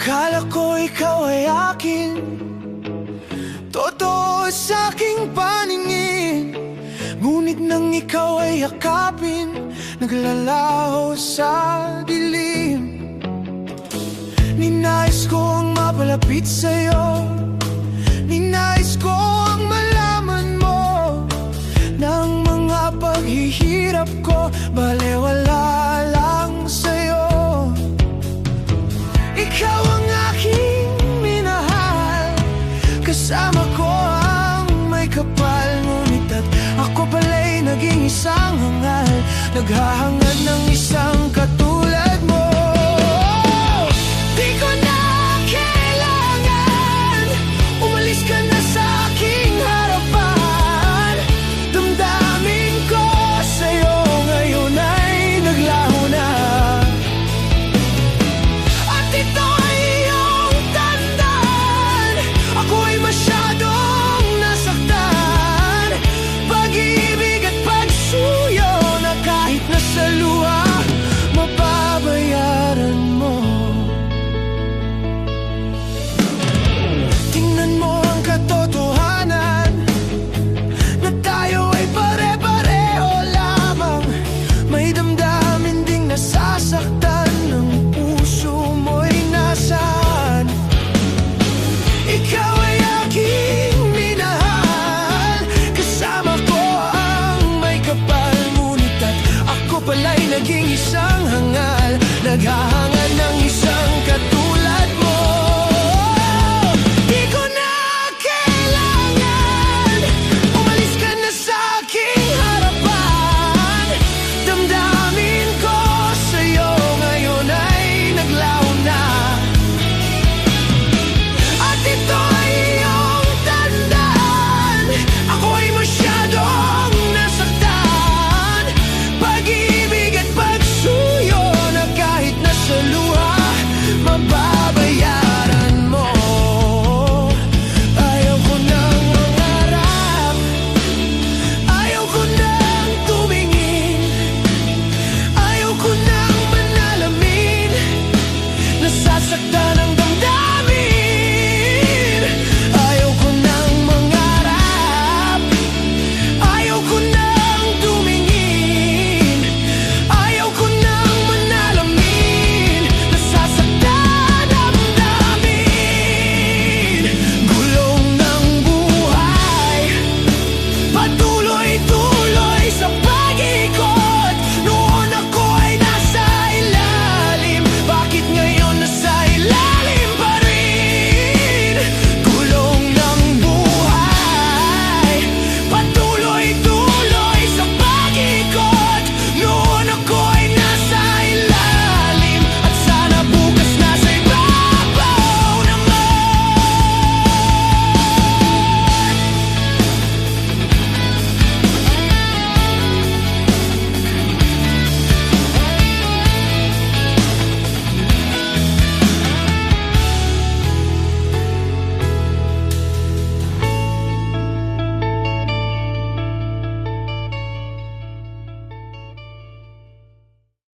Akala ko ikaw ay akin, totoo sa aking paningin. Ngunit nang ikaw ay yakapin, naglalaho sa dilim. Ninais kong mapalapit sa'yo, ninais kong malaman mo ng mga paghihirap ko, balewala lang sa'yo. Ikaw ang aking minahal, kasama ko ang may kapal. Ngunit at ako pala'y naging isang hangal, naghahangad ng isang katulad.